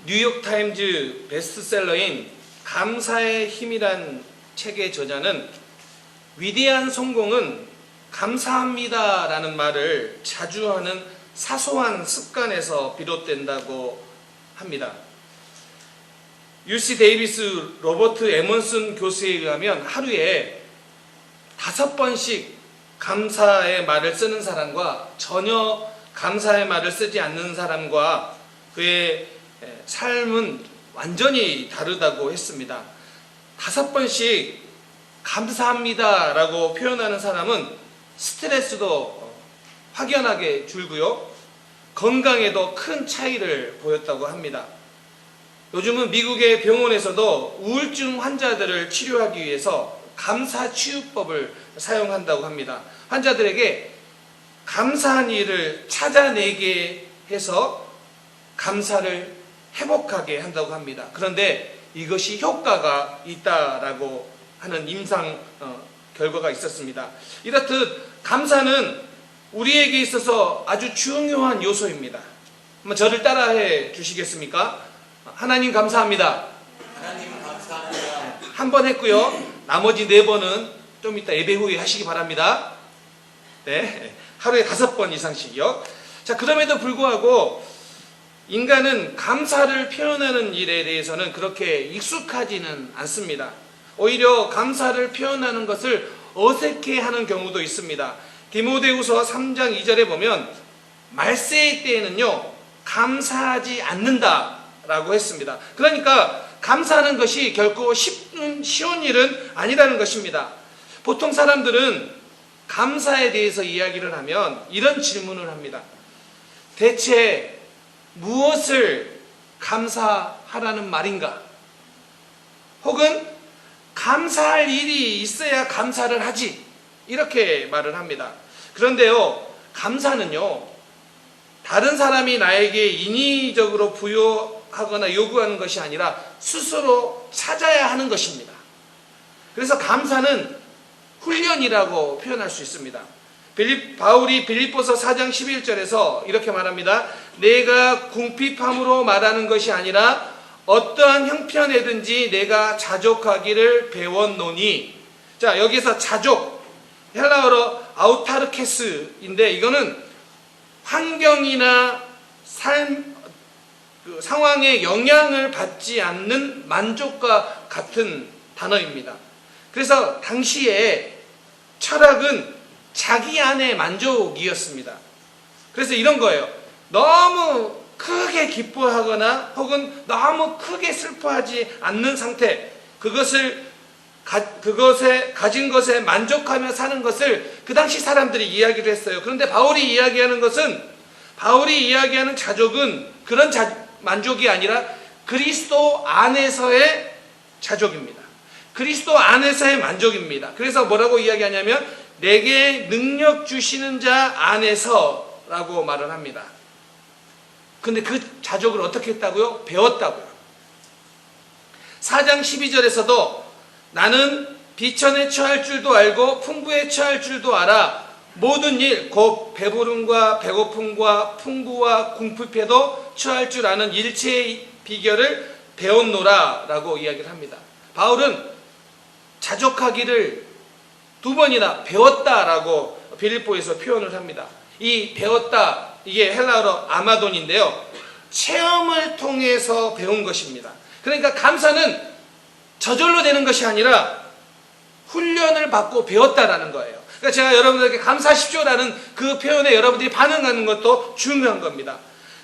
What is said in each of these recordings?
뉴욕타임즈 베스트셀러인 감사의 힘이란 책의 저자는 위대한 성공은 감사합니다 라는 말을 자주 하는 사소한 습관에서 비롯된다고 합니다. UC 데이비스 로버트 에먼슨 교수에 의하면 하루에 5번씩 감사의 말을 쓰는 사람과 전혀 감사의 말을 쓰지 않는 사람과 그의 삶은 완전히 다르다고 했습니다. 5번씩 감사합니다 라고 표현하는 사람은 스트레스도 확연하게 줄고요, 건강에도 큰 차이를 보였다고 합니다. 요즘은 미국의 병원에서도 우울증 환자들을 치료하기 위해서 감사치유법을 사용한다고 합니다. 환자들에게 감사한 일을 찾아내게 해서 감사를 회복하게 한다고 합니다. 그런데 이것이 효과가 있다라고 하는 임상 결과가 있었습니다. 이렇듯 감사는 우리에게 있어서 아주 중요한 요소입니다. 한번 저를 따라해 주시겠습니까? 하나님 감사합니다. 하나님 감사합니다. 한 번 했고요. 나머지 4번은 좀 이따 예배 후에 하시기 바랍니다. 네, 하루에 5번 이상씩요. 자, 그럼에도 불구하고 인간은 감사를 표현하는 일에 대해서는 그렇게 익숙하지는 않습니다. 오히려 감사를 표현하는 것을 어색해하는 경우도 있습니다. 디모데후서 3장 2절에 보면 말세의 때에는요 감사하지 않는다라고 했습니다. 그러니까 감사하는 것이 결코 쉬운 일은 아니라는 것입니다. 보통 사람들은 감사에 대해서 이야기를 하면 이런 질문을 합니다. 대체 무엇을 감사하라는 말인가? 혹은 감사할 일이 있어야 감사를 하지, 이렇게 말을 합니다. 그런데요, 감사는요 다른 사람이 나에게 인위적으로 부여하거나 요구하는 것이 아니라 스스로 찾아야 하는 것입니다. 그래서 감사는 훈련이라고 표현할 수 있습니다. 바울이 빌립보서 4장 11절에서 이렇게 말합니다. 내가 궁핍함으로 말하는 것이 아니라 어떠한 형편에든지 내가 자족하기를 배웠노니. 자, 여기서 자족, 헬라어로 아우타르케스인데 이거는 환경이나 상황에 영향을 받지 않는 만족과 같은 단어입니다. 그래서 당시에 철학은 자기 안의 만족이었습니다. 그래서 이런 거예요. 너무 크게 기뻐하거나 혹은 너무 크게 슬퍼하지 않는 상태, 가진 것에 만족하며 사는 것을 그 당시 사람들이 이야기를 했어요. 그런데 바울이 이야기하는 자족은 그런 만족이 아니라 그리스도 안에서의 자족입니다. 그리스도 안에서의 만족입니다. 그래서 뭐라고 이야기하냐면 내게 능력 주시는 자 안에서 라고 말을 합니다. 근데 그 자족을 어떻게 했다고요? 배웠다고요. 4장 12절에서도 나는 비천에 처할 줄도 알고 풍부에 처할 줄도 알아 모든 일 곧 배부름과 배고픔과 풍부와 궁핍에도 처할 줄 아는 일체의 비결을 배웠노라 라고 이야기를 합니다. 바울은 자족하기를 2번이나 배웠다라고 빌립보에서 표현을 합니다. 이 배웠다, 이게 헬라어로 아마돈인데요, 체험을 통해서 배운 것입니다. 그러니까 감사는 저절로 되는 것이 아니라 훈련을 받고 배웠다라는 거예요. 그러니까 제가 여러분들에게 감사하십시오라는 그 표현에 여러분들이 반응하는 것도 중요한 겁니다.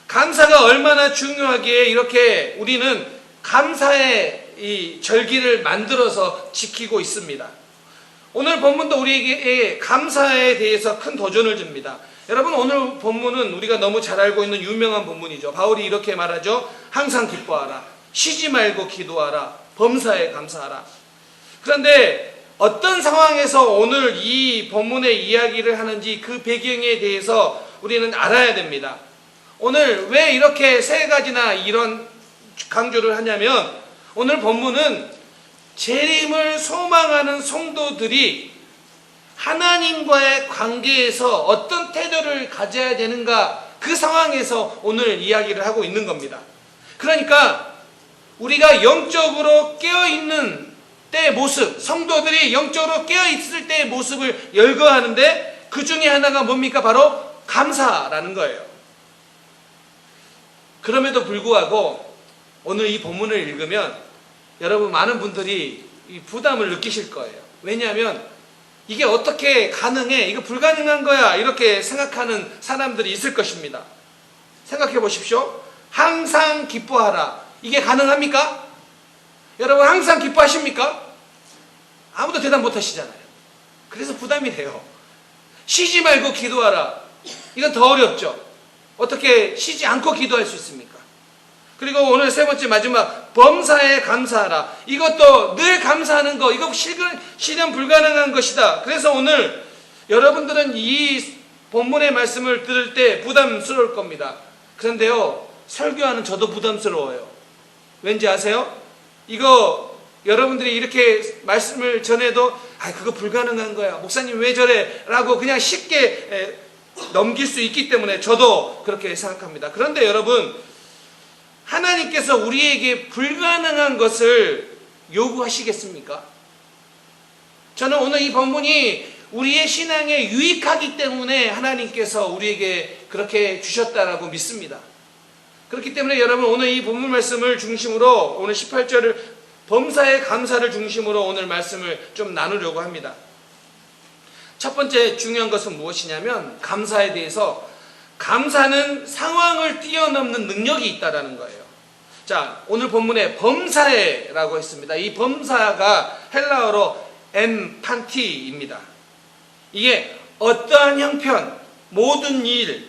감사가 얼마나 중요하기에 이렇게 우리는 감사의 이 절기를 만들어서 지키고 있습니다. 오늘 본문도 우리에게 감사에 대해서 큰 도전을 줍니다. 여러분, 오늘 본문은 우리가 너무 잘 알고 있는 유명한 본문이죠. 바울이 이렇게 말하죠. 항상 기뻐하라. 쉬지 말고 기도하라. 범사에 감사하라. 그런데 어떤 상황에서 오늘 이 본문의 이야기를 하는지 그 배경에 대해서 우리는 알아야 됩니다. 오늘 왜 이렇게 3가지나 이런 강조를 하냐면 오늘 본문은 재림을 소망하는 성도들이 하나님과의 관계에서 어떤 태도를 가져야 되는가, 그 상황에서 오늘 이야기를 하고 있는 겁니다. 그러니까 우리가 영적으로 깨어있는 때의 모습, 성도들이 영적으로 깨어있을 때의 모습을 열거하는데 그 중에 하나가 뭡니까? 바로 감사라는 거예요. 그럼에도 불구하고 오늘 이 본문을 읽으면 여러분 많은 분들이 이 부담을 느끼실 거예요. 왜냐하면 이게 어떻게 가능해? 이거 불가능한 거야. 이렇게 생각하는 사람들이 있을 것입니다. 생각해 보십시오. 항상 기뻐하라. 이게 가능합니까? 여러분 항상 기뻐하십니까? 아무도 대답 못 하시잖아요. 그래서 부담이 돼요. 쉬지 말고 기도하라. 이건 더 어렵죠. 어떻게 쉬지 않고 기도할 수 있습니까? 그리고 오늘 세 번째 마지막 범사에 감사하라. 이것도 늘 감사하는 거. 이거 실현 불가능한 것이다. 그래서 오늘 여러분들은 이 본문의 말씀을 들을 때 부담스러울 겁니다. 그런데요, 설교하는 저도 부담스러워요. 왠지 아세요? 이거 여러분들이 이렇게 말씀을 전해도 그거 불가능한 거야. 목사님 왜 저래? 라고 그냥 쉽게 넘길 수 있기 때문에 저도 그렇게 생각합니다. 그런데 여러분, 하나님께서 우리에게 불가능한 것을 요구하시겠습니까? 저는 오늘 이 본문이 우리의 신앙에 유익하기 때문에 하나님께서 우리에게 그렇게 주셨다라고 믿습니다. 그렇기 때문에 여러분 오늘 이 본문 말씀을 중심으로 오늘 18절을 범사의 감사를 중심으로 오늘 말씀을 좀 나누려고 합니다. 첫 번째 중요한 것은 무엇이냐면 감사에 대해서 감사는 상황을 뛰어넘는 능력이 있다라는 거예요. 자, 오늘 본문에 범사에라고 했습니다. 이 범사가 헬라어로 엠판티입니다. 이게 어떠한 형편, 모든 일,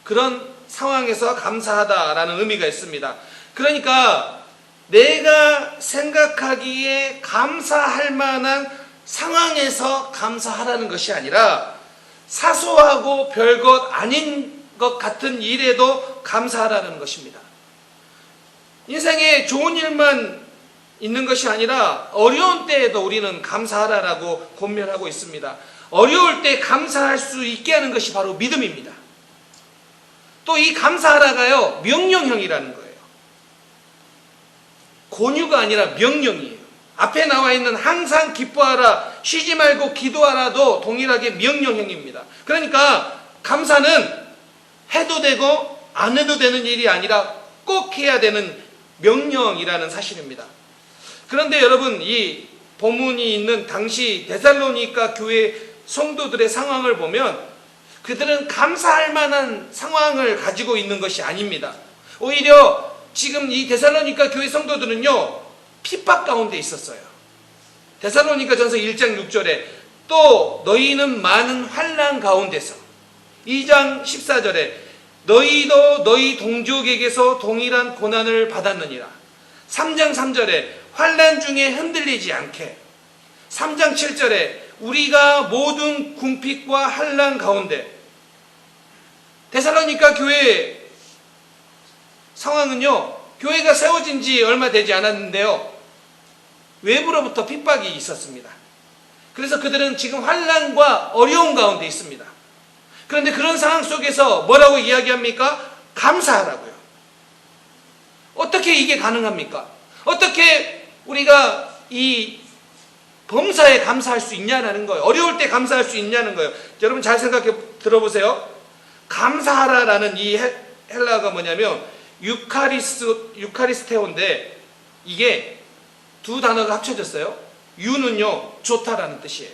그런 상황에서 감사하다라는 의미가 있습니다. 그러니까 내가 생각하기에 감사할 만한 상황에서 감사하라는 것이 아니라 사소하고 별것 아닌 것 같은 일에도 감사하라는 것입니다. 인생에 좋은 일만 있는 것이 아니라 어려운 때에도 우리는 감사하라라고 권면하고 있습니다. 어려울 때 감사할 수 있게 하는 것이 바로 믿음입니다. 또 이 감사하라가요, 명령형이라는 거예요. 권유가 아니라 명령이에요. 앞에 나와 있는 항상 기뻐하라, 쉬지 말고 기도하라도 동일하게 명령형입니다. 그러니까 감사는 해도 되고 안 해도 되는 일이 아니라 꼭 해야 되는 명령이라는 사실입니다. 그런데 여러분, 이 본문이 있는 당시 데살로니가 교회 성도들의 상황을 보면 그들은 감사할 만한 상황을 가지고 있는 것이 아닙니다. 오히려 지금 이 데살로니가 교회 성도들은요, 핍박 가운데 있었어요. 데살로니가 전서 1장 6절에 또 너희는 많은 환난 가운데서, 2장 14절에 너희도 너희 동족에게서 동일한 고난을 받았느니라. 3장 3절에 환난 중에 흔들리지 않게, 3장 7절에 우리가 모든 궁핍과 환난 가운데, 데살로니가 교회 상황은요, 교회가 세워진 지 얼마 되지 않았는데요, 외부로부터 핍박이 있었습니다. 그래서 그들은 지금 환난과 어려움 가운데 있습니다. 그런데 그런 상황 속에서 뭐라고 이야기합니까? 감사하라고요. 어떻게 이게 가능합니까? 어떻게 우리가 이 범사에 감사할 수 있냐는 거예요. 어려울 때 감사할 수 있냐는 거예요. 여러분 잘 생각해 들어보세요. 감사하라라는 이 헬라어가 뭐냐면 유카리스테오인데 이게 두 단어가 합쳐졌어요. 유는요, 좋다라는 뜻이에요.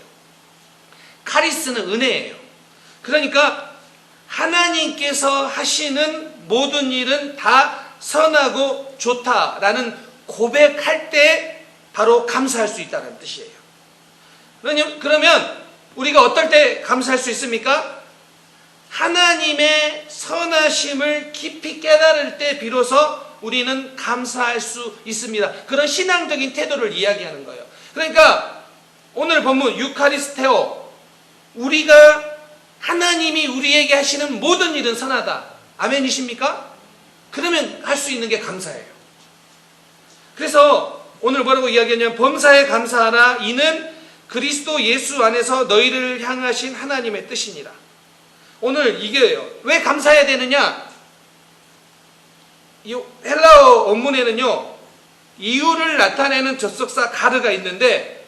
카리스는 은혜예요. 그러니까 하나님께서 하시는 모든 일은 다 선하고 좋다라는 고백할 때 바로 감사할 수 있다는 뜻이에요. 그러면 우리가 어떨 때 감사할 수 있습니까? 하나님의 선하심을 깊이 깨달을 때 비로소 우리는 감사할 수 있습니다. 그런 신앙적인 태도를 이야기하는 거예요. 그러니까 오늘 본문 유카리스테오, 우리가 하나님이 우리에게 하시는 모든 일은 선하다. 아멘이십니까? 그러면 할 수 있는 게 감사예요. 그래서 오늘 뭐라고 이야기하냐면 범사에 감사하라. 이는 그리스도 예수 안에서 너희를 향하신 하나님의 뜻이니라. 오늘 이게요. 왜 감사해야 되느냐? 이 헬라어 원문에는요, 이유를 나타내는 접속사 가르가 있는데,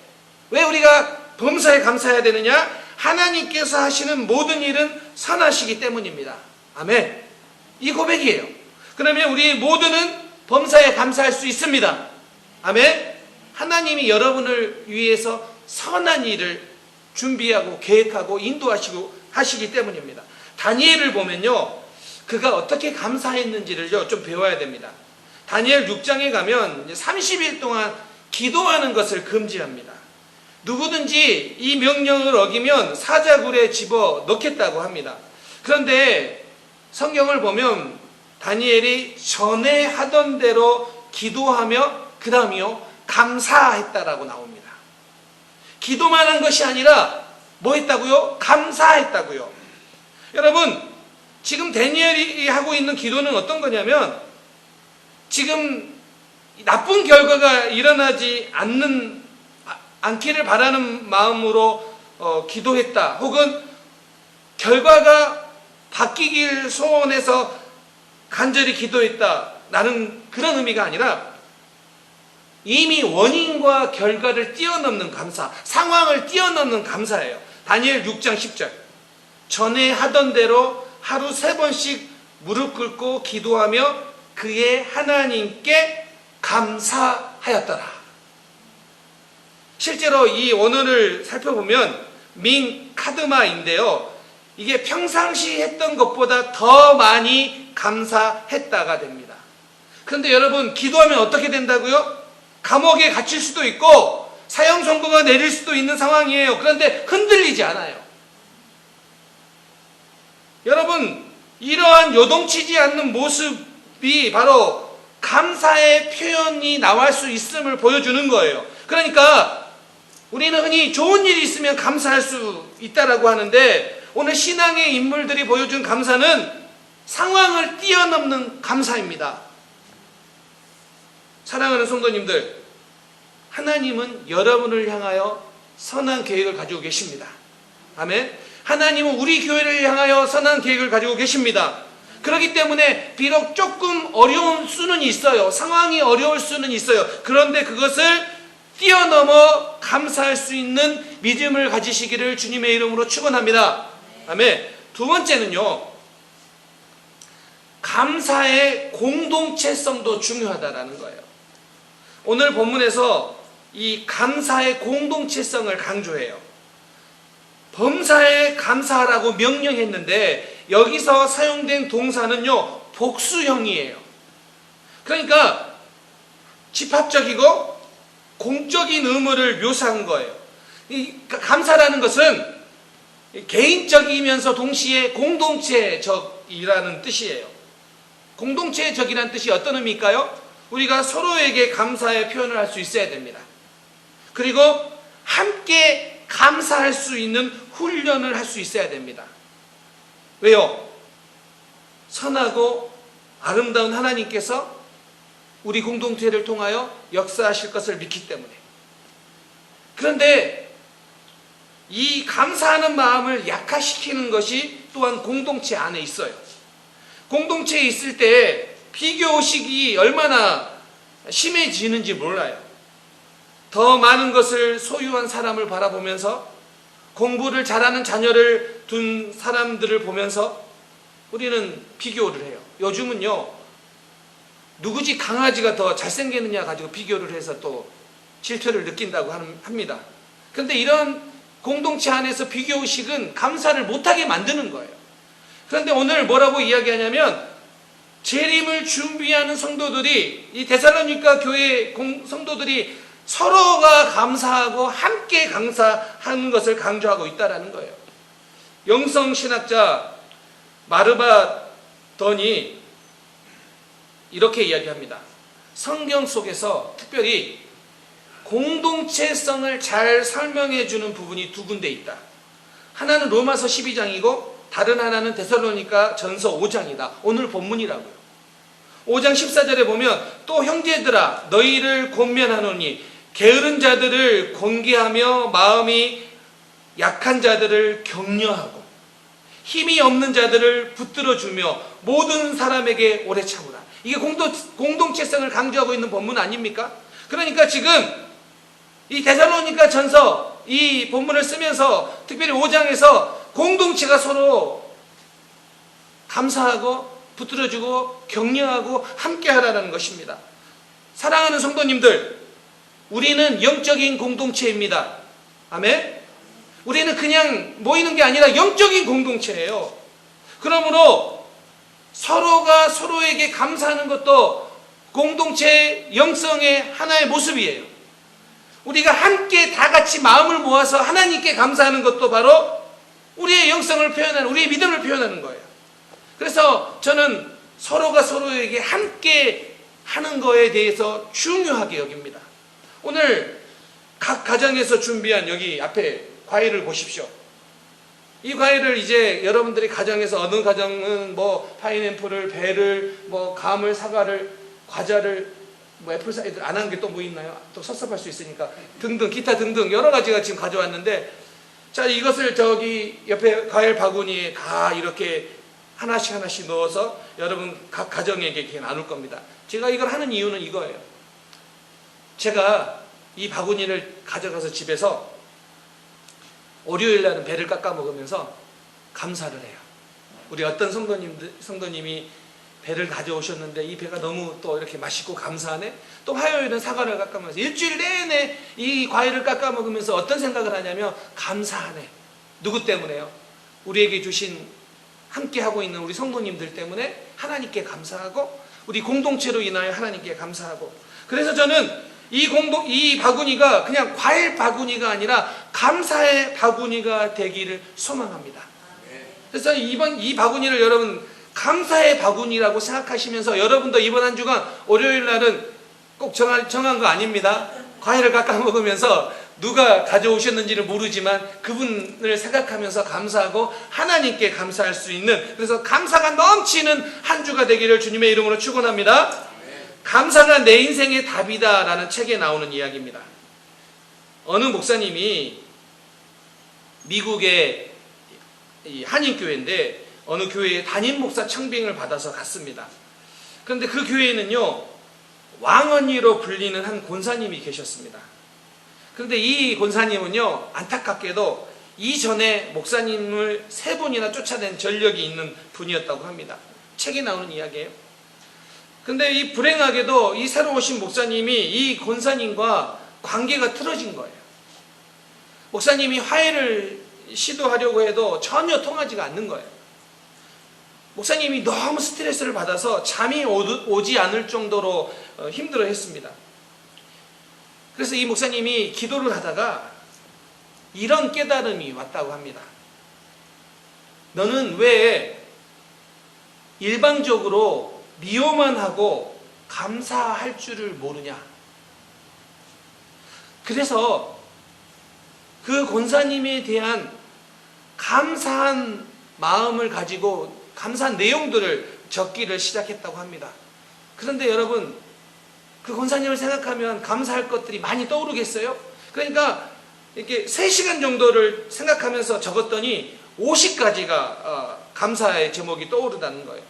왜 우리가 범사에 감사해야 되느냐? 하나님께서 하시는 모든 일은 선하시기 때문입니다. 아멘. 이 고백이에요. 그러면 우리 모두는 범사에 감사할 수 있습니다. 아멘. 하나님이 여러분을 위해서 선한 일을 준비하고 계획하고 인도하시고 하시기 때문입니다. 다니엘을 보면요, 그가 어떻게 감사했는지를 좀 배워야 됩니다. 다니엘 6장에 가면 30일 동안 기도하는 것을 금지합니다. 누구든지 이 명령을 어기면 사자굴에 집어 넣겠다고 합니다. 그런데 성경을 보면 다니엘이 전에 하던 대로 기도하며 그 다음이요, 감사했다라고 나옵니다. 기도만 한 것이 아니라 뭐 했다고요? 감사했다고요. 여러분, 지금 다니엘이 하고 있는 기도는 어떤 거냐면, 지금 나쁜 결과가 일어나지 않기를 바라는 마음으로 기도했다, 혹은 결과가 바뀌길 소원해서 간절히 기도했다, 라는 그런 의미가 아니라 이미 원인과 결과를 뛰어넘는 감사, 상황을 뛰어넘는 감사예요. 다니엘 6장 10절. 전에 하던 대로 하루 3번씩 무릎 꿇고 기도하며 그의 하나님께 감사하였더라. 실제로 이 원어를 살펴보면 민 카드마인데요, 이게 평상시 했던 것보다 더 많이 감사했다가 됩니다. 그런데 여러분, 기도하면 어떻게 된다고요? 감옥에 갇힐 수도 있고 사형 선고가 내릴 수도 있는 상황이에요. 그런데 흔들리지 않아요. 여러분, 이러한 요동치지 않는 모습이 바로 감사의 표현이 나올 수 있음을 보여주는 거예요. 그러니까 우리는 흔히 좋은 일이 있으면 감사할 수 있다라고 하는데, 오늘 신앙의 인물들이 보여준 감사는 상황을 뛰어넘는 감사입니다. 사랑하는 성도님들, 하나님은 여러분을 향하여 선한 계획을 가지고 계십니다. 아멘. 하나님은 우리 교회를 향하여 선한 계획을 가지고 계십니다. 그렇기 때문에 비록 조금 어려운 수는 있어요. 상황이 어려울 수는 있어요. 그런데 그것을 뛰어넘어 감사할 수 있는 믿음을 가지시기를 주님의 이름으로 축원합니다. 아멘. 두 번째는요, 감사의 공동체성도 중요하다라는 거예요. 오늘 본문에서 이 감사의 공동체성을 강조해요. 범사에 감사하라고 명령했는데 여기서 사용된 동사는요, 복수형이에요. 그러니까 집합적이고 공적인 의무를 묘사한 거예요. 이 감사라는 것은 개인적이면서 동시에 공동체적이라는 뜻이에요. 공동체적이라는 뜻이 어떤 의미일까요? 우리가 서로에게 감사의 표현을 할 수 있어야 됩니다. 그리고 함께 감사할 수 있는 훈련을 할 수 있어야 됩니다. 왜요? 선하고 아름다운 하나님께서 우리 공동체를 통하여 역사하실 것을 믿기 때문에. 그런데 이 감사하는 마음을 약화시키는 것이 또한 공동체 안에 있어요. 공동체에 있을 때 비교의식이 얼마나 심해지는지 몰라요. 더 많은 것을 소유한 사람을 바라보면서, 공부를 잘하는 자녀를 둔 사람들을 보면서 우리는 비교를 해요. 요즘은요, 누구 집 강아지가 더 잘생겼느냐 가지고 비교를 해서 또 질투를 느낀다고 합니다. 그런데 이런 공동체 안에서 비교의식은 감사를 못하게 만드는 거예요. 그런데 오늘 뭐라고 이야기하냐면, 재림을 준비하는 성도들이, 이 데살로니가 교회 성도들이 서로가 감사하고 함께 감사하는 것을 강조하고 있다는 거예요. 영성신학자 마르바던이 이렇게 이야기합니다. 성경 속에서 특별히 공동체성을 잘 설명해 주는 부분이 두 군데 있다. 하나는 로마서 12장이고 다른 하나는 데살로니가 전서 5장이다. 오늘 본문이라고요. 5장 14절에 보면, 또 형제들아 너희를 권면하노니 게으른 자들을 권계하며 마음이 약한 자들을 격려하고 힘이 없는 자들을 붙들어주며 모든 사람에게 오래 참으라. 이게 공동체성을 강조하고 있는 본문 아닙니까? 그러니까 지금 이 데살로니가 전서 이 본문을 쓰면서 특별히 5장에서 공동체가 서로 감사하고 붙들어주고 격려하고 함께하라는 것입니다. 사랑하는 성도님들, 우리는 영적인 공동체입니다. 아멘? 우리는 그냥 모이는 게 아니라 영적인 공동체예요. 그러므로 서로가 서로에게 감사하는 것도 공동체의 영성의 하나의 모습이에요. 우리가 함께 다 같이 마음을 모아서 하나님께 감사하는 것도 바로 우리의 영성을 표현하는, 우리의 믿음을 표현하는 거예요. 그래서 저는 서로가 서로에게 함께 하는 거에 대해서 중요하게 여깁니다. 오늘 각 가정에서 준비한 여기 앞에 과일을 보십시오. 이 과일을 이제 여러분들이 가정에서 어느 가정은 뭐 파인애플을, 배를, 뭐 감을, 사과를, 과자를, 뭐 애플 사이드 안 한 게 또 뭐 있나요? 또 섭섭할 수 있으니까 등등 기타 등등 여러 가지가 지금 가져왔는데, 자, 이것을 저기 옆에 과일 바구니에 다 이렇게 하나씩 넣어서 여러분 각 가정에게 이렇게 나눌 겁니다. 제가 이걸 하는 이유는 이거예요. 제가 이 바구니를 가져가서 집에서 월요일 날은 배를 깎아 먹으면서 감사를 해요. 우리 어떤 성도님이 배를 가져오셨는데 이 배가 너무 또 이렇게 맛있고 감사하네. 또 화요일은 사과를 깎아 먹으면서 일주일 내내 이 과일을 깎아 먹으면서 어떤 생각을 하냐면 감사하네. 누구 때문에요? 우리에게 주신 함께 하고 있는 우리 성도님들 때문에 하나님께 감사하고 우리 공동체로 인하여 하나님께 감사하고, 그래서 저는 이 바구니가 그냥 과일 바구니가 아니라 감사의 바구니가 되기를 소망합니다. 그래서 이 바구니를 여러분 감사의 바구니라고 생각하시면서 여러분도 이번 한 주간 월요일 날은 꼭 정한 거 아닙니다. 과일을 깎아 먹으면서 누가 가져오셨는지를 모르지만 그분을 생각하면서 감사하고 하나님께 감사할 수 있는, 그래서 감사가 넘치는 한 주가 되기를 주님의 이름으로 축원합니다. 감사가 내 인생의 답이다 라는 책에 나오는 이야기입니다. 어느 목사님이 미국의 한인교회인데 어느 교회에 담임 목사 청빙을 받아서 갔습니다. 그런데 그 교회에는요 왕언니로 불리는 한 권사님이 계셨습니다. 그런데 이 권사님은요 안타깝게도 이전에 목사님을 3분이나 쫓아낸 전력이 있는 분이었다고 합니다. 책에 나오는 이야기예요. 근데 이 불행하게도 이 새로 오신 목사님이 이 권사님과 관계가 틀어진 거예요. 목사님이 화해를 시도하려고 해도 전혀 통하지가 않는 거예요. 목사님이 너무 스트레스를 받아서 잠이 오지 않을 정도로 힘들어했습니다. 그래서 이 목사님이 기도를 하다가 이런 깨달음이 왔다고 합니다. 너는 왜 일방적으로 미워만 하고 감사할 줄을 모르냐? 그래서 그 권사님에 대한 감사한 마음을 가지고 감사한 내용들을 적기를 시작했다고 합니다. 그런데 여러분, 그 권사님을 생각하면 감사할 것들이 많이 떠오르겠어요? 그러니까 이렇게 3시간 정도를 생각하면서 적었더니 50가지가 감사의 제목이 떠오르다는 거예요.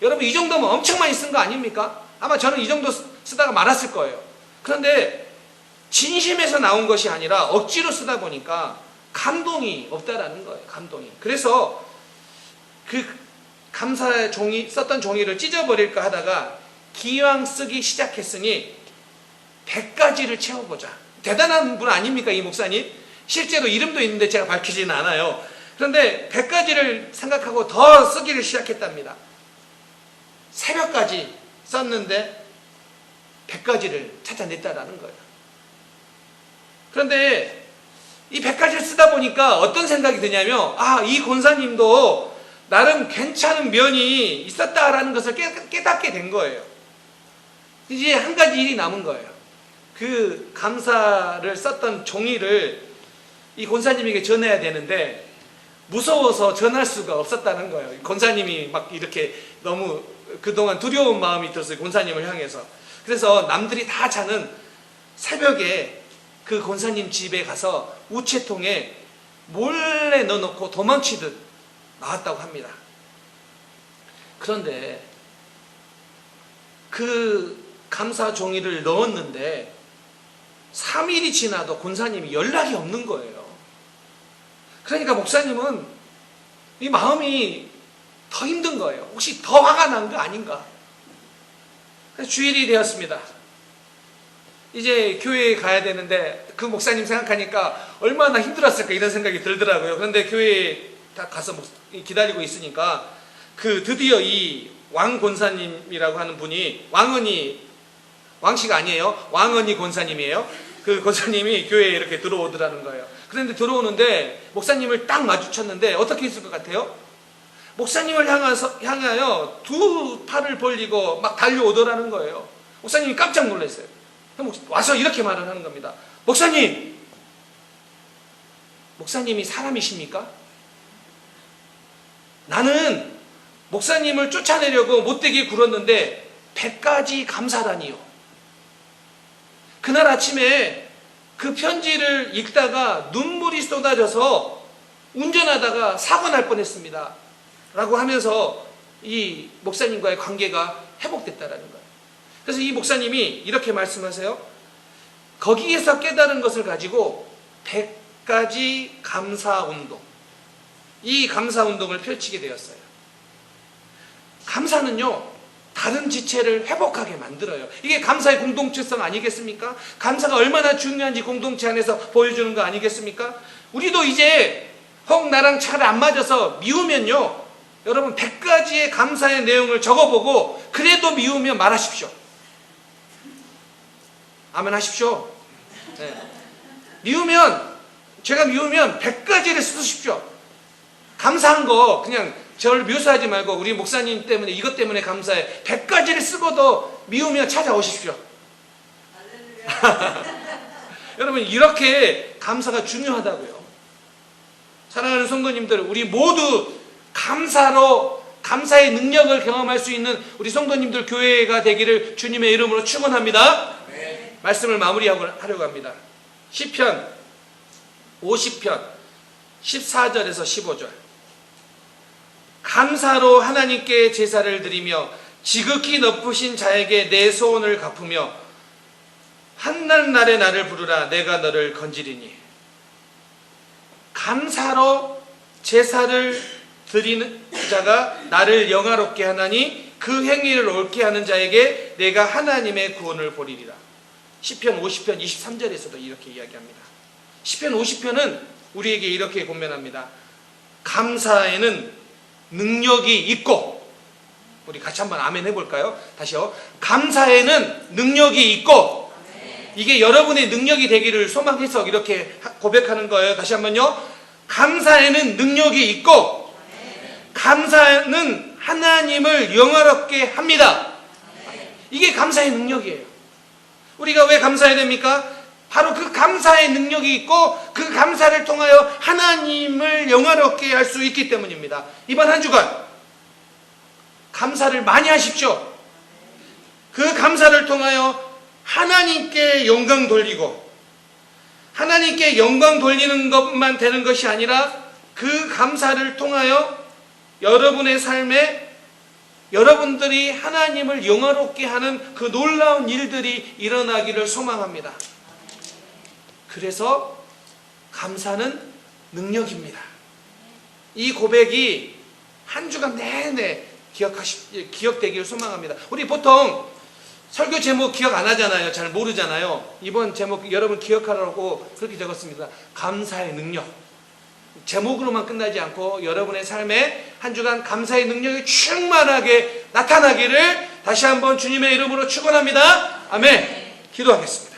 여러분, 이 정도면 엄청 많이 쓴 거 아닙니까? 아마 저는 이 정도 쓰다가 말았을 거예요. 그런데 진심에서 나온 것이 아니라 억지로 쓰다 보니까 감동이 없다라는 거예요. 감동이. 그래서 그 감사의 썼던 종이를 찢어버릴까 하다가 기왕 쓰기 시작했으니 100가지를 채워보자. 대단한 분 아닙니까, 이 목사님? 실제로 이름도 있는데 제가 밝히지는 않아요. 그런데 100가지를 생각하고 더 쓰기를 시작했답니다. 새벽까지 썼는데 100가지를 찾아냈다라는 거예요. 그런데 이 100가지를 쓰다 보니까 어떤 생각이 드냐면, 이 권사님도 나름 괜찮은 면이 있었다라는 것을 깨닫게 된 거예요. 이제 한 가지 일이 남은 거예요. 그 감사를 썼던 종이를 이 권사님에게 전해야 되는데 무서워서 전할 수가 없었다는 거예요. 권사님이 막 이렇게 너무 그동안 두려운 마음이 들었어요. 권사님을 향해서. 그래서 남들이 다 자는 새벽에 그 권사님 집에 가서 우체통에 몰래 넣어놓고 도망치듯 나왔다고 합니다. 그런데 그 감사 종이를 넣었는데 3일이 지나도 권사님이 연락이 없는 거예요. 그러니까 목사님은 이 마음이 더 힘든 거예요. 혹시 더 화가 난 거 아닌가? 그래서 주일이 되었습니다. 이제 교회에 가야 되는데 그 목사님 생각하니까 얼마나 힘들었을까 이런 생각이 들더라고요. 그런데 교회에 다 가서 기다리고 있으니까 그 드디어 이 왕 권사님이라고 하는 분이 왕씨가 아니에요. 왕언니 권사님이에요. 그 권사님이 교회에 이렇게 들어오더라는 거예요. 그런데 들어오는데 목사님을 딱 마주쳤는데 어떻게 했을 것 같아요? 목사님을 향하여 두 팔을 벌리고 막 달려오더라는 거예요. 목사님이 깜짝 놀랐어요. 와서 이렇게 말을 하는 겁니다. 목사님이 사람이십니까? 나는 목사님을 쫓아내려고 못되게 굴었는데 100가지 감사라니요. 그날 아침에 그 편지를 읽다가 눈물이 쏟아져서 운전하다가 사고 날 뻔했습니다. 라고 하면서 이 목사님과의 관계가 회복됐다라는 거예요. 그래서 이 목사님이 이렇게 말씀하세요. 거기에서 깨달은 것을 가지고 100가지 감사운동, 이 감사운동을 펼치게 되었어요. 감사는요, 다른 지체를 회복하게 만들어요. 이게 감사의 공동체성 아니겠습니까? 감사가 얼마나 중요한지 공동체 안에서 보여주는 거 아니겠습니까? 우리도 이제 혹 나랑 잘 안 맞아서 미우면요, 여러분 100가지의 감사의 내용을 적어보고 그래도 미우면 말하십시오. 아멘 하십시오. 네. 제가 미우면 100가지를 쓰십시오. 감사한 거 그냥 저를 묘사하지 말고 우리 목사님 때문에 이것 때문에 감사해. 100가지를 쓰고도 미우면 찾아오십시오. 여러분 이렇게 감사가 중요하다고요. 사랑하는 성도님들, 우리 모두 감사의 능력을 경험할 수 있는 우리 성도님들 교회가 되기를 주님의 이름으로 축원합니다. 네. 말씀을 마무리하려고 합니다. 시편 50편 14절에서 15절. 감사로 하나님께 제사를 드리며 지극히 높으신 자에게 내 소원을 갚으며 한날날에 나를 부르라 내가 너를 건지리니. 감사로 제사를 드리는 자가 나를 영화롭게 하나니 그 행위를 옳게 하는 자에게 내가 하나님의 구원을 보리리라. 시편 50편 23절에서도 이렇게 이야기합니다. 시편 50편은 우리에게 이렇게 권면합니다. 감사에는 능력이 있고, 우리 같이 한번 아멘 해볼까요? 다시요. 감사에는 능력이 있고, 이게 여러분의 능력이 되기를 소망해서 이렇게 고백하는 거예요. 다시 한번요. 감사에는 능력이 있고, 감사는 하나님을 영화롭게 합니다. 이게 감사의 능력이에요. 우리가 왜 감사해야 됩니까? 바로 그 감사의 능력이 있고 그 감사를 통하여 하나님을 영화롭게 할 수 있기 때문입니다. 이번 한 주간 감사를 많이 하십시오. 그 감사를 통하여 하나님께 영광 돌리고, 하나님께 영광 돌리는 것만 되는 것이 아니라 그 감사를 통하여 여러분의 삶에 여러분들이 하나님을 영화롭게 하는 그 놀라운 일들이 일어나기를 소망합니다. 그래서 감사는 능력입니다. 이 고백이 한 주간 내내 기억되기를 소망합니다. 우리 보통 설교 제목 기억 안 하잖아요. 잘 모르잖아요. 이번 제목 여러분 기억하라고 그렇게 적었습니다. 감사의 능력. 제목으로만 끝나지 않고 여러분의 삶에 한 주간 감사의 능력이 충만하게 나타나기를 다시 한번 주님의 이름으로 축원합니다. 아멘. 기도하겠습니다.